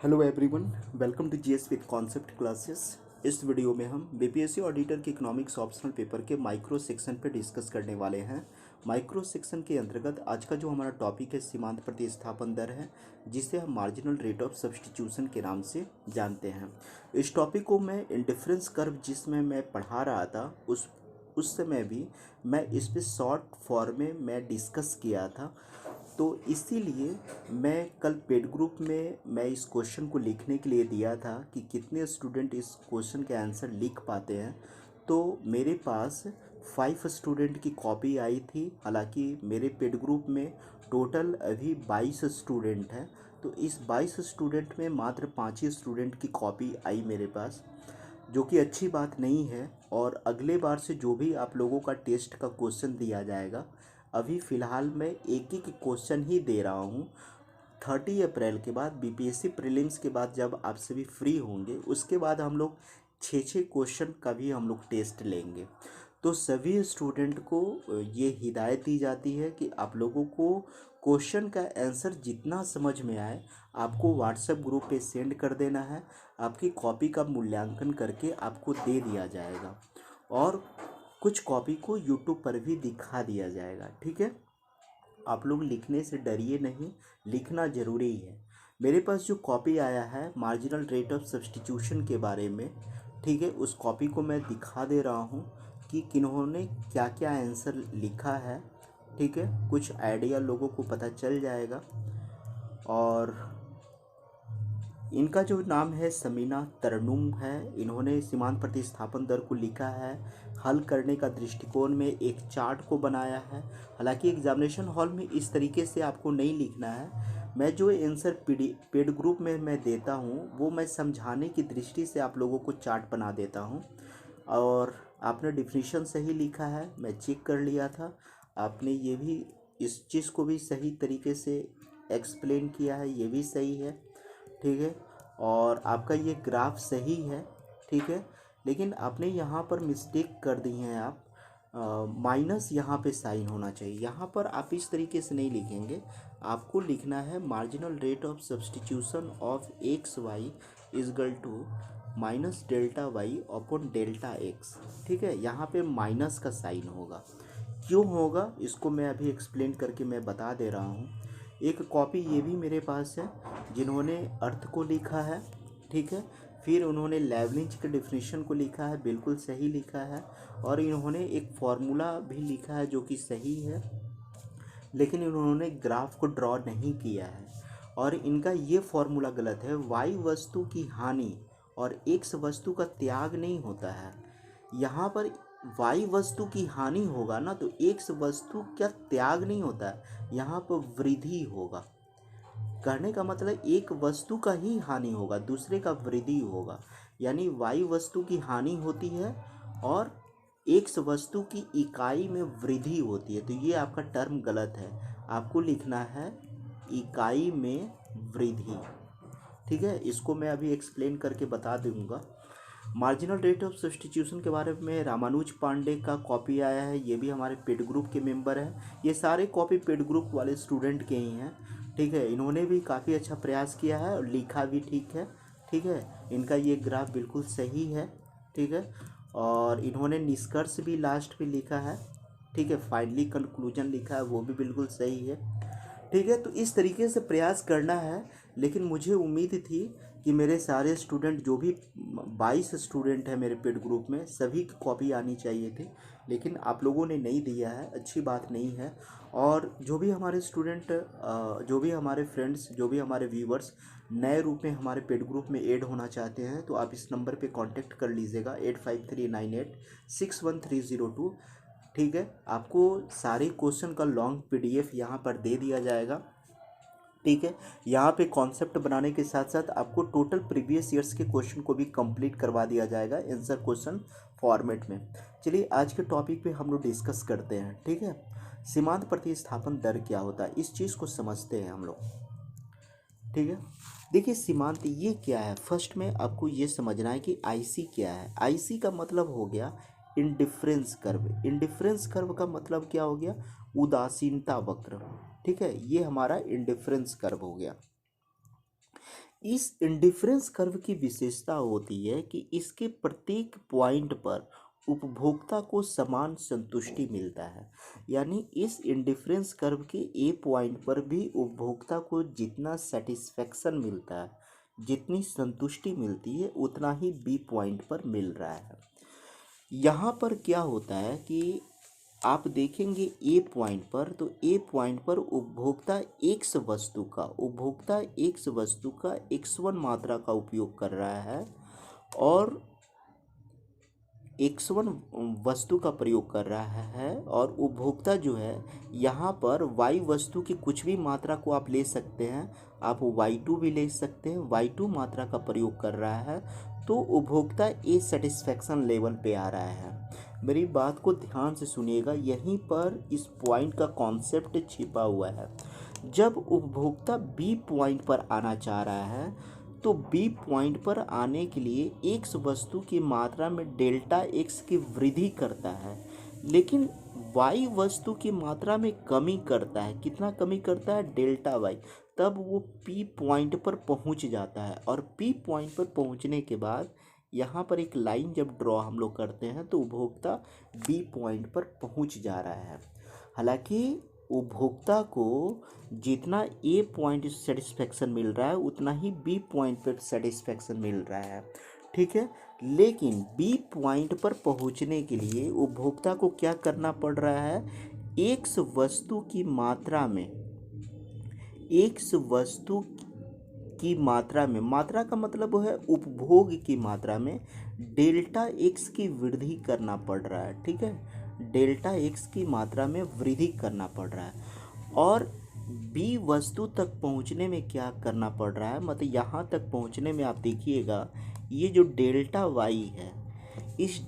Hello everyone, welcome to GS with concept classes. इस video में हम बीपीएससी ऑडिटर के इकोनॉमिक्स ऑप्शनल पेपर के माइक्रो सेक्शन पे डिस्कस करने वाले हैं। माइक्रो सेक्शन के अंतर्गत आज का जो हमारा टॉपिक है सीमांत प्रतिस्थापन दर है, जिसे हम मार्जिनल रेट ऑफ सब्स्टिट्यूशन के नाम से जानते हैं। इस टॉपिक को मैं इंडिफरेंस कर्व जिसमें मैं पढ़ा रहा था उस समय भी मैं इस पर शॉर्ट फॉर्म में मैं डिस्कस किया था। तो इसीलिए मैं कल पेड ग्रुप में मैं इस क्वेश्चन को लिखने के लिए दिया था कि कितने स्टूडेंट इस क्वेश्चन के आंसर लिख पाते हैं। तो मेरे पास 5 स्टूडेंट की कॉपी आई थी। हालांकि मेरे पेड ग्रुप में टोटल अभी 22 स्टूडेंट हैं। तो इस 22 स्टूडेंट में मात्र 5 ही स्टूडेंट की कॉपी आई मेरे पास, जो कि अच्छी बात नहीं है। और अगले बार से जो भी आप लोगों का टेस्ट का क्वेश्चन दिया जाएगा, अभी फ़िलहाल मैं एक एक क्वेश्चन ही दे रहा हूँ। 30 अप्रैल के बाद बीपीएससी प्रीलिम्स के बाद जब आप सभी फ्री होंगे, उसके बाद हम लोग 6 क्वेश्चन का भी हम लोग टेस्ट लेंगे। तो सभी स्टूडेंट को ये हिदायत दी जाती है कि आप लोगों को क्वेश्चन का आंसर जितना समझ में आए आपको व्हाट्सएप ग्रुप पे सेंड कर देना है। आपकी कॉपी का मूल्यांकन करके आपको दे दिया जाएगा और कुछ कॉपी को यूट्यूब पर भी दिखा दिया जाएगा। ठीक है, आप लोग लिखने से डरिए नहीं, लिखना ज़रूरी है। मेरे पास जो कॉपी आया है मार्जिनल रेट ऑफ सब्स्टिट्यूशन के बारे में, ठीक है, उस कॉपी को मैं दिखा दे रहा हूँ कि किन्होंने क्या क्या आंसर लिखा है। ठीक है, कुछ आइडिया लोगों को पता चल जाएगा। और इनका जो नाम है समीना तरनुम है। इन्होंने सीमांत प्रतिस्थापन दर को लिखा है, हल करने का दृष्टिकोण में एक चार्ट को बनाया है। हालांकि एग्जामिनेशन हॉल में इस तरीके से आपको नहीं लिखना है। मैं जो आंसर पेड ग्रुप में मैं देता हूँ वो मैं समझाने की दृष्टि से आप लोगों को चार्ट बना देता हूँ। और आपने डिफिनीशन सही लिखा है, मैं चेक कर लिया था। आपने ये भी इस चीज़ को भी सही तरीके से एक्सप्लेन किया है, ये भी सही है। ठीक है, और आपका ये ग्राफ सही है। ठीक है, लेकिन आपने यहाँ पर मिस्टेक कर दी है। आप माइनस यहाँ पे साइन होना चाहिए। यहाँ पर आप इस तरीके से नहीं लिखेंगे, आपको लिखना है marginal rate of substitution of X Y is equal to minus delta Y upon delta X. ठीक है, यहाँ पे माइनस का साइन होगा। क्यों होगा इसको मैं अभी एक्सप्लेन करके मैं बता दे रहा हूँ। एक कॉपी ये भी मेरे पास है जिन्होंने अर्थ को लिखा है। ठीक है, फिर उन्होंने लेवलिंज के डिफिनीशन को लिखा है, बिल्कुल सही लिखा है। और इन्होंने एक फार्मूला भी लिखा है जो कि सही है, लेकिन इन्होंने ग्राफ को ड्रॉ नहीं किया है। और इनका ये फार्मूला गलत है। वाई वस्तु की हानि और एक्स वस्तु का त्याग नहीं होता है। यहाँ पर वाई वस्तु की हानि होगा ना, तो एक्स वस्तु का त्याग नहीं होता है, यहाँ पर वृद्धि होगा। कहने का मतलब एक वस्तु का ही हानि होगा, दूसरे का वृद्धि होगा। यानी वाई वस्तु की हानि होती है और एक्स वस्तु की इकाई में वृद्धि होती है। तो ये आपका टर्म गलत है, आपको लिखना है इकाई में वृद्धि। ठीक है, इसको मैं अभी एक्सप्लेन करके बता दूंगा। मार्जिनल रेट ऑफ सब्स्टिट्यूशन के बारे में रामानुज पांडे का कॉपी आया है, ये भी हमारे पेड ग्रुप के मेंबर हैं। ये सारे कॉपी पेड ग्रुप वाले स्टूडेंट के ही हैं। ठीक है, इन्होंने भी काफ़ी अच्छा प्रयास किया है और लिखा भी ठीक है। ठीक है, इनका ये ग्राफ बिल्कुल सही है। ठीक है, और इन्होंने निष्कर्ष भी लास्ट में लिखा है। ठीक है, फाइनली कंक्लूजन लिखा है, वो भी बिल्कुल सही है। ठीक है, तो इस तरीके से प्रयास करना है। लेकिन मुझे उम्मीद थी कि मेरे सारे स्टूडेंट, जो भी 22 स्टूडेंट हैं मेरे पेड ग्रुप में, सभी की कॉपी आनी चाहिए थी, लेकिन आप लोगों ने नहीं दिया है, अच्छी बात नहीं है। और जो भी हमारे स्टूडेंट, जो भी हमारे फ्रेंड्स, जो भी हमारे व्यूवर्स नए रूप में हमारे पेड ग्रुप में ऐड होना चाहते हैं, तो आप इस नंबर पे कांटेक्ट कर लीजिएगा 8539861302। ठीक है, आपको सारे क्वेश्चन का लॉन्ग पीडीएफ यहाँ पर दे दिया जाएगा। ठीक है, यहाँ पे कॉन्सेप्ट बनाने के साथ साथ आपको टोटल प्रीवियस ईयर्स के क्वेश्चन को भी कंप्लीट करवा दिया जाएगा आंसर क्वेश्चन फॉर्मेट में। चलिए आज के टॉपिक पे हम लोग डिस्कस करते हैं। ठीक है, सीमांत प्रतिस्थापन दर क्या होता है, इस चीज़ को समझते हैं हम लोग। ठीक है, देखिए सीमांत ये क्या है। फर्स्ट में आपको ये समझना है कि आईसी क्या है। आईसी का मतलब हो गया इंडिफरेंस कर्व। इंडिफरेंस कर्व का मतलब क्या हो गया, उदासीनता वक्र। ठीक है, ये हमारा इंडिफरेंस कर्व हो गया। इस इंडिफरेंस कर्व की विशेषता होती है कि इसके प्रत्येक पॉइंट पर उपभोक्ता को समान संतुष्टि मिलता है। यानी इस इंडिफरेंस कर्व के ए पॉइंट पर भी उपभोक्ता को जितना सेटिस्फेक्शन मिलता है, जितनी संतुष्टि मिलती है, उतना ही बी पॉइंट पर मिल रहा है। यहाँ पर क्या होता है कि आप देखेंगे ए पॉइंट पर, तो ए पॉइंट पर उपभोक्ता एक्स वस्तु का x1 मात्रा का उपयोग कर रहा है और x1 वस्तु का प्रयोग कर रहा है, और उपभोक्ता जो है यहाँ पर y वस्तु की कुछ भी मात्रा को आप ले सकते हैं, आप y2 भी ले सकते हैं, y2 मात्रा का प्रयोग कर रहा है, तो उपभोक्ता ए सेटिस्फैक्शन लेवल पे आ रहा है। मेरी बात को ध्यान से सुनिएगा, यहीं पर इस पॉइंट का कॉन्सेप्ट छिपा हुआ है। जब उपभोक्ता बी पॉइंट पर आना चाह रहा है, तो बी पॉइंट पर आने के लिए एक्स वस्तु की मात्रा में डेल्टा एक्स की वृद्धि करता है, लेकिन वाई वस्तु की मात्रा में कमी करता है। कितना कमी करता है? Delta Y. तब वो पी पॉइंट पर पहुंच जाता है, और पी पॉइंट पर पहुंचने के बाद यहाँ पर एक लाइन जब ड्रॉ हम लोग करते हैं, तो उपभोक्ता बी पॉइंट पर पहुंच जा रहा है। हालांकि उपभोक्ता को जितना ए पॉइंट सेटिस्फेक्शन मिल रहा है, उतना ही बी पॉइंट पर सेटिस्फेक्शन मिल रहा है, ठीक है। लेकिन बी पॉइंट पर पहुंचने के लिए उपभोक्ता को क्या करना पड़ रहा है? एक्स वस्तु की मात्रा में, मात्रा का मतलब वो है उपभोग की मात्रा में, डेल्टा एक्स की वृद्धि करना पड़ रहा है, ठीक है। डेल्टा एक्स की मात्रा में वृद्धि करना पड़ रहा है, और बी वस्तु तक पहुंचने में क्या करना पड़ रहा है? मतलब यहाँ तक पहुंचने में आप देखिएगा, ये जो डेल्टा वाई है, इस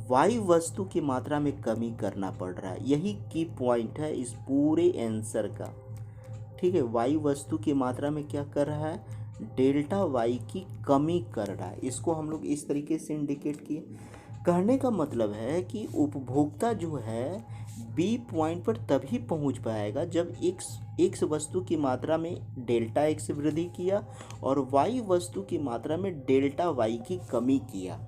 वाई वस्तु की मात्रा में कमी करना पड़ रहा है। यही की पॉइंट है इस पूरे आंसर का, ठीक है। वाई वस्तु की मात्रा में क्या कर रहा है? डेल्टा वाई की कमी कर रहा है। इसको हम लोग इस तरीके से इंडिकेट किए। कहने का मतलब है कि उपभोक्ता जो है बी पॉइंट पर तभी पहुंच पाएगा जब एक्स वस्तु की मात्रा में डेल्टा एक्स वृद्धि किया और वाई वस्तु की मात्रा में डेल्टा वाई की कमी किया।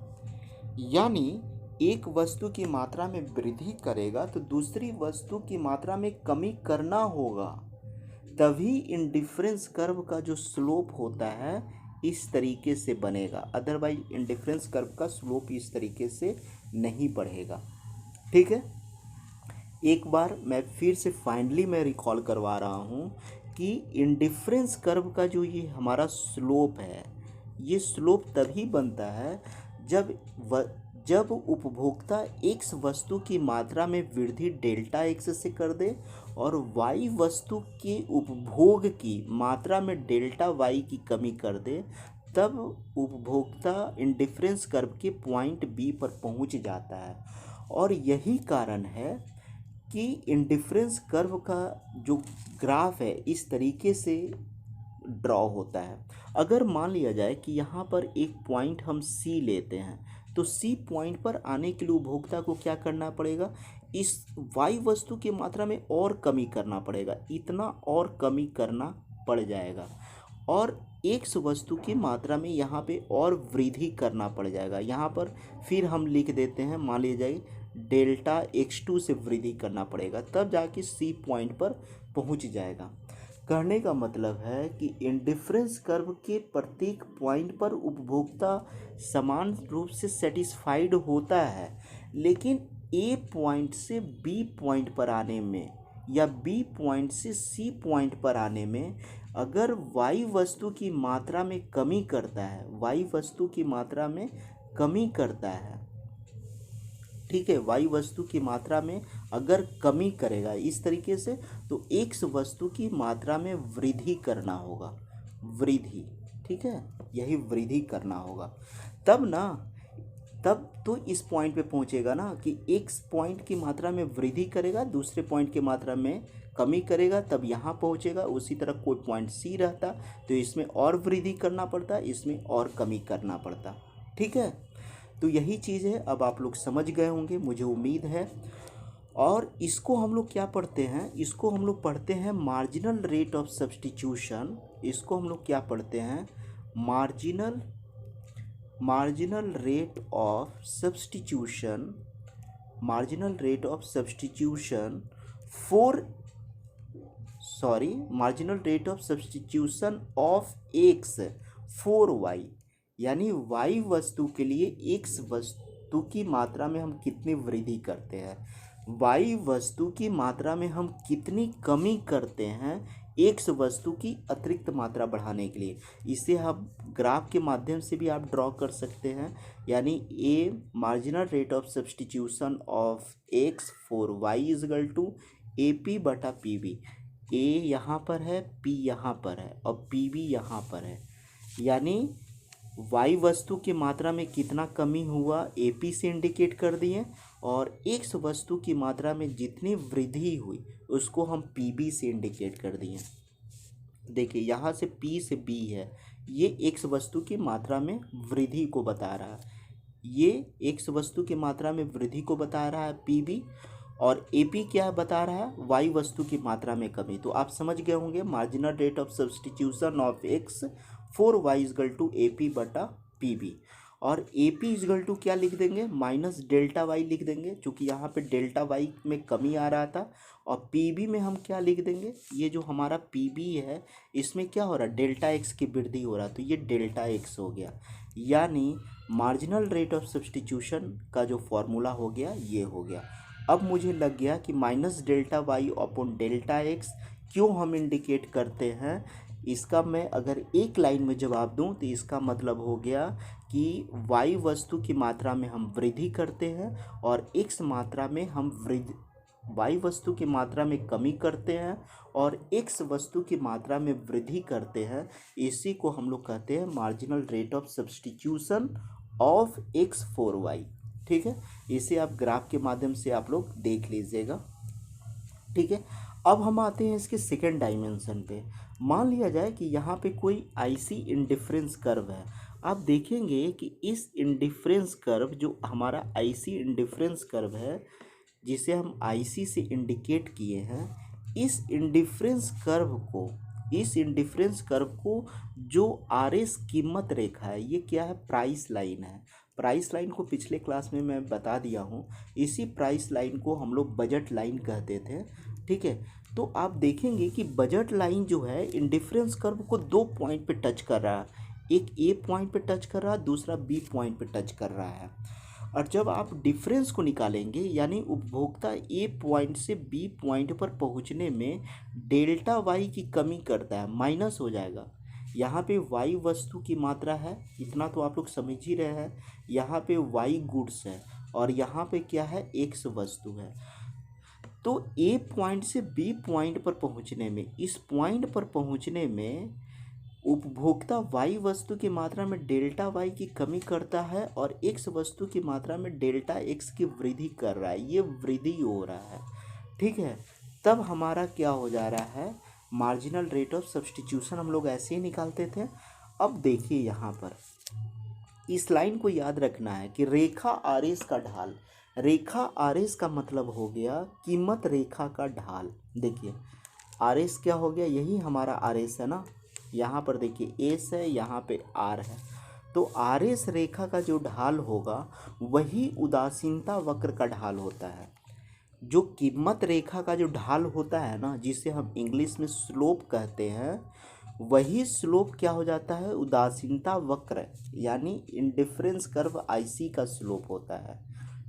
यानी एक वस्तु की मात्रा में वृद्धि करेगा तो दूसरी वस्तु की मात्रा में कमी करना होगा, तभी इंडिफरेंस कर्व का जो स्लोप होता है इस तरीके से बनेगा। अदरवाइज इंडिफरेंस कर्व का स्लोप इस तरीके से नहीं बढ़ेगा, ठीक है। एक बार मैं फिर से फाइनली मैं रिकॉल करवा रहा हूँ कि इंडिफरेंस कर्व का जो ये हमारा स्लोप है, ये स्लोप तभी बनता है जब उपभोक्ता एक्स वस्तु की मात्रा में वृद्धि डेल्टा एक्स से कर दे और वाई वस्तु के उपभोग की मात्रा में डेल्टा वाई की कमी कर दे, तब उपभोक्ता इंडिफरेंस कर्व के पॉइंट बी पर पहुंच जाता है। और यही कारण है कि इंडिफरेंस कर्व का जो ग्राफ है इस तरीके से ड्रॉ होता है। अगर मान लिया जाए कि यहाँ पर एक पॉइंट हम सी लेते हैं, तो सी पॉइंट पर आने के लिए उपभोक्ता को क्या करना पड़ेगा? इस वाई वस्तु की मात्रा में और कमी करना पड़ेगा, इतना और कमी करना पड़ जाएगा, और एक्स वस्तु की मात्रा में यहाँ पे और वृद्धि करना पड़ जाएगा। यहाँ पर फिर हम लिख देते हैं, मान लीजिए जाए डेल्टा x2 से वृद्धि करना पड़ेगा, तब जाके सी पॉइंट पर पहुँच जाएगा। कहने का मतलब है कि इंडिफरेंस कर्व के प्रत्येक पॉइंट पर उपभोक्ता समान रूप से सेटिस्फाइड होता है, लेकिन ए पॉइंट से बी पॉइंट पर आने में या बी पॉइंट से सी पॉइंट पर आने में अगर वाई वस्तु की मात्रा में कमी करता है, वाई वस्तु की मात्रा में कमी करता है, ठीक है, वाई वस्तु की मात्रा में अगर कमी करेगा इस तरीके से, तो एक्स वस्तु की मात्रा में वृद्धि करना होगा, वृद्धि, ठीक है, यही वृद्धि करना होगा। तब तो इस पॉइंट पे पहुंचेगा ना कि एक्स पॉइंट की मात्रा में वृद्धि करेगा, दूसरे पॉइंट की मात्रा में कमी करेगा, तब यहाँ पहुंचेगा। उसी तरह कोई पॉइंट सी रहता तो इसमें और वृद्धि करना पड़ता, इसमें और कमी करना पड़ता, ठीक है। तो यही चीज़ है, अब आप लोग समझ गए होंगे मुझे उम्मीद है। और इसको हम लोग क्या पढ़ते हैं? इसको हम लोग पढ़ते हैं मार्जिनल रेट ऑफ सब्स्टिट्यूशन। इसको हम लोग क्या पढ़ते हैं? Marginal rate of substitution for marginal rate of substitution of x for Y, यानी वाई वस्तु के लिए एक्स वस्तु की मात्रा में हम कितनी वृद्धि करते हैं, वाई वस्तु की मात्रा में हम कितनी कमी करते हैं एक्स वस्तु की अतिरिक्त मात्रा बढ़ाने के लिए। इसे हम ग्राफ के माध्यम से भी आप ड्रॉ कर सकते हैं, यानी a marginal rate of substitution of x for y is equal to A P बटा पी बी। ए यहाँ पर है, पी यहाँ पर है और पी बी यहाँ पर है, यानी वाई वस्तु की मात्रा में कितना कमी हुआ ए पी से इंडिकेट कर दिए, और एक्स वस्तु की मात्रा में जितनी वृद्धि हुई उसको हम पी बी से इंडिकेट कर दिए। देखिए यहाँ से पी से बी है, ये एक्स वस्तु की मात्रा में वृद्धि को बता रहा है, ये एक्स वस्तु की मात्रा में वृद्धि को बता रहा है पी बी, और ए पी क्या बता रहा है, वाई वस्तु की मात्रा में कमी। तो आप समझ गए होंगे marginal rate of substitution of x for Y is equal to A P बटा पी बी, और ए पी इजगल टू क्या लिख देंगे, माइनस डेल्टा वाई लिख देंगे, क्योंकि यहाँ पे डेल्टा वाई में कमी आ रहा था, और पी बी में हम क्या लिख देंगे, ये जो हमारा पी बी है इसमें क्या हो रहा है, डेल्टा एक्स की वृद्धि हो रहा है, तो ये डेल्टा एक्स हो गया, यानी मार्जिनल रेट ऑफ सब्स्टिट्यूशन का जो फॉर्मूला हो गया ये हो गया। अब मुझे लग गया कि minus delta Y upon delta X क्यों हम इंडिकेट करते हैं, इसका मैं अगर एक लाइन में जवाब दूं तो इसका मतलब हो गया कि वाई वस्तु की मात्रा में हम वृद्धि करते हैं और एक्स मात्रा में हम वाई वस्तु की मात्रा में कमी करते हैं और एक्स वस्तु की मात्रा में वृद्धि करते हैं। इसी को हम लोग कहते हैं marginal rate of substitution of x for Y. ठीक है, इसे आप ग्राफ के माध्यम से आप लोग देख लीजिएगा। ठीक है, अब हम आते हैं इसके सेकेंड डायमेंशन पे। मान लिया जाए कि यहाँ पे कोई आईसी इंडिफरेंस कर्व है। आप देखेंगे कि इस इंडिफरेंस कर्व जो हमारा आईसी इंडिफरेंस कर्व है, जिसे हम आईसी से इंडिकेट किए हैं, इस इंडिफरेंस कर्व को जो आरएस कीमत रेखा है, ये क्या है, प्राइस लाइन है। प्राइस लाइन को पिछले क्लास में मैं बता दिया हूँ। इसी प्राइस लाइन को हम लोग बजट लाइन कहते थे। ठीक है, तो आप देखेंगे कि बजट लाइन जो है इंडिफरेंस कर्व को दो पॉइंट पे टच कर रहा है, एक ए पॉइंट पे टच कर रहा है, दूसरा बी पॉइंट पे टच कर रहा है। और जब आप डिफरेंस को निकालेंगे, यानी उपभोक्ता ए पॉइंट से बी पॉइंट पर पहुंचने में डेल्टा वाई की कमी करता है, माइनस हो जाएगा। यहाँ पे वाई वस्तु की मात्रा है, इतना तो आप लोग समझ ही रहे हैं। यहाँ पे वाई गुड्स है और यहाँ पे क्या है, एक्स वस्तु है। तो ए पॉइंट से बी पॉइंट पर पहुँचने में, इस पॉइंट पर पहुँचने में उपभोक्ता वाई वस्तु की मात्रा में डेल्टा वाई की कमी करता है और एक्स वस्तु की मात्रा में डेल्टा एक्स की वृद्धि कर रहा है, ये वृद्धि हो रहा है। ठीक है, तब हमारा क्या हो जा रहा है, मार्जिनल रेट ऑफ सब्स्टिट्यूशन हम लोग ऐसे ही निकालते थे। अब देखिए यहाँ पर इस लाइन को याद रखना है कि रेखा आर एस का ढाल, रेखा आर एस का मतलब हो गया कीमत रेखा का ढाल। देखिए आर एस क्या हो गया, यही हमारा आर एस है ना, यहाँ पर देखिए एस है, यहाँ पे आर है। तो आर एस रेखा का जो ढाल होगा वही उदासीनता वक्र का ढाल होता है। जो कीमत रेखा का जो ढाल होता है ना, जिसे हम इंग्लिश में स्लोप कहते हैं, वही स्लोप क्या हो जाता है, उदासीनता वक्र, यानी इंडिफरेंस कर्व आईसी का स्लोप होता है।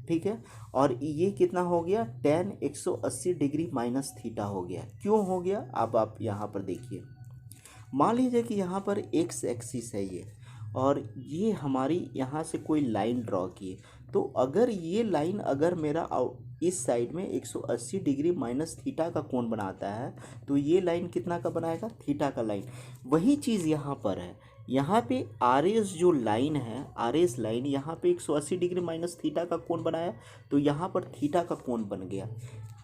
ठीक है, और ये कितना हो गया, tan 180 डिग्री माइनस थीटा हो गया। क्यों हो गया, अब आप यहाँ पर देखिए, मान लीजिए कि यहाँ पर एक्स एक्सिस है ये, और ये हमारी यहाँ से कोई लाइन ड्रॉ की, तो अगर ये लाइन अगर मेरा इस साइड में 180 डिग्री माइनस थीटा का कोण बनाता है, तो ये लाइन कितना का बनाएगा, थीटा का लाइन। वही चीज़ यहाँ पर है, यहाँ पे आर एस जो लाइन है, आर एस लाइन यहाँ पे 180 डिग्री माइनस थीटा का कोण बनाया, तो यहाँ पर थीटा का कोण बन गया।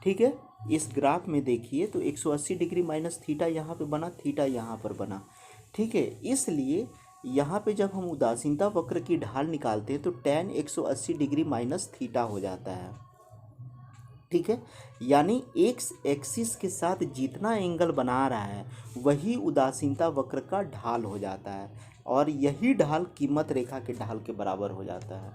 ठीक है, इस ग्राफ में देखिए तो 180 डिग्री माइनस थीटा यहाँ पे बना, थीटा यहाँ पर बना। ठीक है, इसलिए यहाँ पे जब हम उदासीनता वक्र की ढाल निकालते हैं तो tan 180 डिग्री माइनस थीटा हो जाता है। ठीक है। यानी एक्स एक्सिस के साथ जितना एंगल बना रहा है वही उदासीनता वक्र का ढाल हो जाता है, और यही ढाल कीमत रेखा के ढाल के बराबर हो जाता है।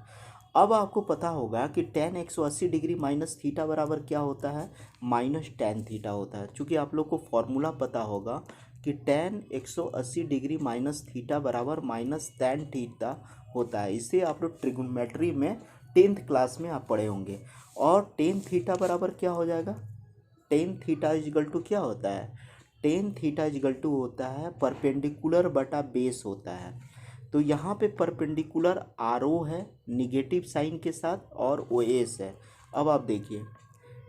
अब आपको पता होगा कि tan 180 डिग्री माइनस थीटा बराबर क्या होता है, माइनस tan थीटा होता है। चूँकि आप लोग को फॉर्मूला पता होगा कि tan 180 डिग्री माइनस थीटा बराबर माइनस tan थीटा होता है। इसे आप लोग ट्रिग्नोमेट्री में 10th क्लास में आप पढ़े होंगे। और tan थीटा बराबर क्या हो जाएगा, tan थीटा इजगल टू क्या होता है, tan थीटा इजगल टू होता है परपेंडिकुलर बटा बेस होता है। तो यहाँ पे परपेंडिकुलर आर ओ है निगेटिव साइन के साथ, और ओ एस है। अब आप देखिए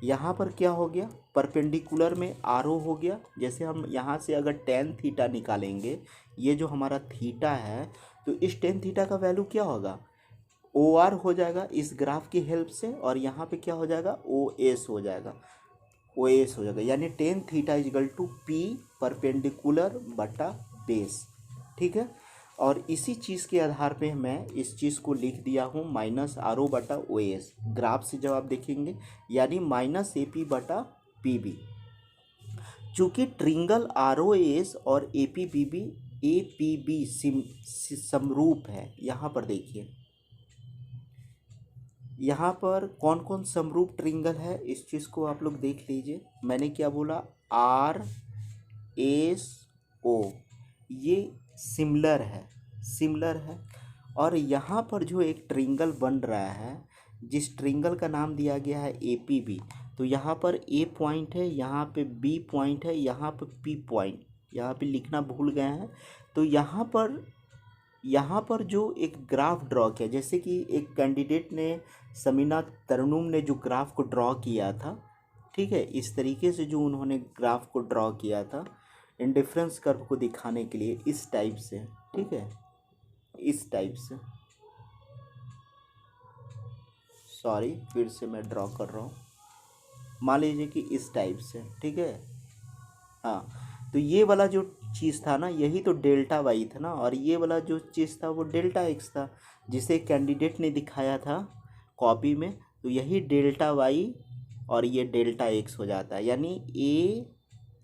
यहाँ पर क्या हो गया, परपेंडिकुलर में आर ओ हो गया। जैसे हम यहाँ से अगर tan थीटा निकालेंगे, ये जो हमारा थीटा है, तो इस tan थीटा का वैल्यू क्या होगा, ओ आर हो जाएगा इस ग्राफ की हेल्प से, और यहाँ पे क्या हो जाएगा, ओ एस हो जाएगा, ओ एस हो जाएगा। यानी tan theta is equal to P perpendicular बटा बेस। ठीक है। और इसी चीज़ के आधार पे मैं इस चीज़ को लिख दिया हूँ माइनस आर ओ बटा ओ एस। ग्राफ से जब आप देखेंगे यानी माइनस ए पी बटा पी बी। चूँकि ट्रिंगल आर ओ एस और ए पी बी समरूप है। यहाँ पर देखिए, यहाँ पर कौन कौन समरूप ट्रिंगल है इस चीज़ को आप लोग देख लीजिए। मैंने क्या बोला, आर एस ओ, ये सिमिलर है, सिमिलर है। और यहाँ पर जो एक ट्रिंगल बन रहा है, जिस ट्रिंगल का नाम दिया गया है ए पी बी, तो यहाँ पर ए पॉइंट है, यहाँ पे बी पॉइंट है, यहाँ पे पी पॉइंट, यहाँ पे लिखना भूल गए हैं। तो यहाँ पर जो एक ग्राफ ड्रॉ किया, जैसे कि एक कैंडिडेट ने, समीना तरनुम ने जो ग्राफ को ड्रॉ किया था, ठीक है, इस तरीके से जो उन्होंने ग्राफ को ड्रॉ किया था इंडिफरेंस कर्व को दिखाने के लिए, इस टाइप से, ठीक है, इस टाइप से, सॉरी फिर से मैं ड्रॉ कर रहा हूँ, मान लीजिए कि इस टाइप से, ठीक है। हाँ, तो ये वाला जो चीज़ था ना, यही तो डेल्टा वाई था ना, और ये वाला जो चीज़ था वो डेल्टा एक्स था, जिसे कैंडिडेट ने दिखाया था कॉपी में। तो यही डेल्टा वाई और ये डेल्टा एक्स हो जाता है, यानी ए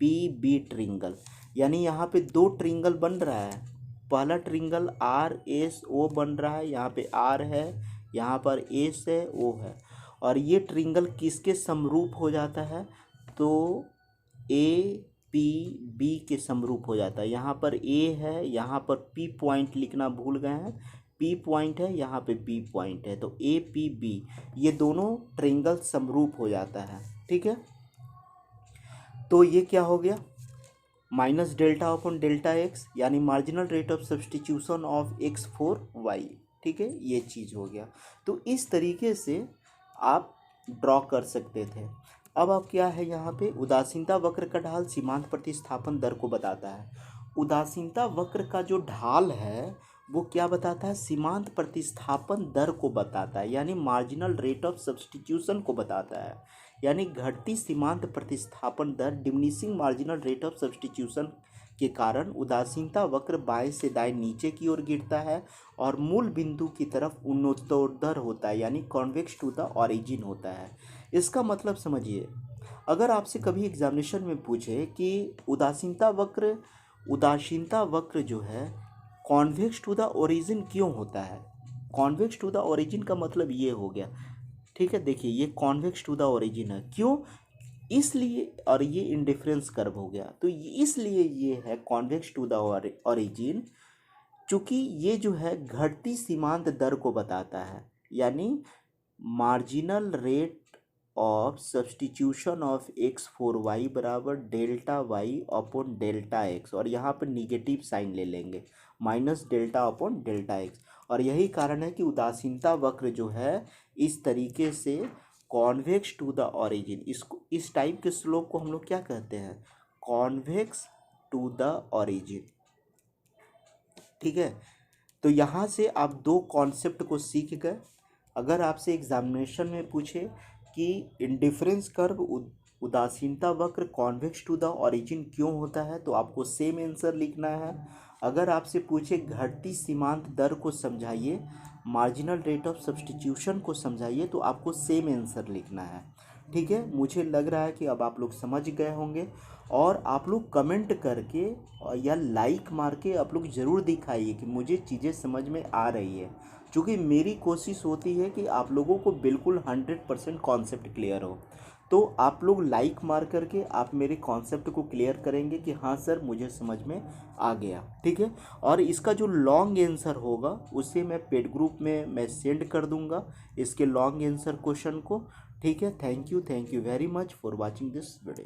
पी बी ट्रिंगल। यानी यहाँ पे दो ट्रिंगल बन रहा है। पहला ट्रिंगल आर एस ओ बन रहा है, यहाँ पे आर है, यहाँ पर एस है, ओ है। और ये ट्रिंगल किसके समरूप हो जाता है, तो ए पी बी के समरूप हो जाता है। यहाँ पर ए है, यहाँ पर पी पॉइंट लिखना भूल गए हैं, पी पॉइंट है, यहाँ पे बी पॉइंट है, तो ए पी बी ये दोनों ट्रिंगल समरूप हो जाता है। ठीक है। तो ये क्या हो गया, minus delta upon delta x, यानी marginal rate of substitution of x for Y. ठीक है, ये चीज़ हो गया। तो इस तरीके से आप ड्रॉ कर सकते थे। अब आप क्या है, यहाँ पे उदासीनता वक्र का ढाल सीमांत प्रतिस्थापन दर को बताता है। उदासीनता वक्र का जो ढाल है वो क्या बताता है, सीमांत प्रतिस्थापन दर को बताता है, यानी मार्जिनल रेट ऑफ सब्सटीट्यूशन को बताता है। यानी घटती सीमांत प्रतिस्थापन दर, diminishing marginal rate of substitution के कारण उदासीनता वक्र बाएं से दाएं नीचे की ओर गिरता है और मूल बिंदु की तरफ उन्नतोर्ध्व होता है, यानी कॉन्वेक्स टू द ऑरिजिन होता है। इसका मतलब समझिए, अगर आपसे कभी एग्जामिनेशन में पूछे कि उदासीनता वक्र जो है कॉन्वेक्स टू द ओरिजिन क्यों होता है, कॉन्वेक्स टू द ओरिजिन का मतलब ये हो गया। ठीक है, देखिए ये कॉन्वेक्स टू द ओरिजिन है, क्यों, इसलिए, और ये इंडिफरेंस कर्व हो गया, तो इसलिए ये है कॉन्वेक्स टू द ओरिजिन, चूँकि ये जो है घटती सीमांत दर को बताता है, यानी marginal rate of substitution of x for y बराबर delta Y upon delta x, और यहाँ पर निगेटिव साइन ले लेंगे, minus delta upon delta x. और यही कारण है कि उदासीनता वक्र जो है इस तरीके से कॉन्वेक्स टू द ऑरिजिन, इसको, इस टाइप के स्लोप को हम लोग क्या कहते हैं, कॉन्वेक्स टू द ऑरिजिन। ठीक है। तो यहाँ से आप दो कॉन्सेप्ट को सीख गए। अगर आपसे एग्जामिनेशन में पूछे कि इंडिफरेंस कर्व उदासीनता वक्र कॉन्वेक्स टू द ऑरिजिन क्यों होता है, तो आपको सेम आंसर लिखना है। अगर आपसे पूछे घटती सीमांत दर को समझाइए, मार्जिनल रेट ऑफ सब्सटीट्यूशन को समझाइए, तो आपको सेम आंसर लिखना है। ठीक है, मुझे लग रहा है कि अब आप लोग समझ गए होंगे। और आप लोग कमेंट करके या लाइक मार के आप लोग ज़रूर दिखाइए कि मुझे चीज़ें समझ में आ रही है, क्योंकि मेरी कोशिश होती है कि आप लोगों को बिल्कुल 100% कॉन्सेप्ट क्लियर हो। तो आप लोग लाइक मार करके आप मेरे कॉन्सेप्ट को क्लियर करेंगे कि हाँ सर मुझे समझ में आ गया, ठीक है। और इसका जो लॉन्ग आंसर होगा उसे मैं पेड ग्रुप में मैं सेंड कर दूंगा, इसके लॉन्ग आंसर क्वेश्चन को, ठीक है। Thank you very much for watching this video.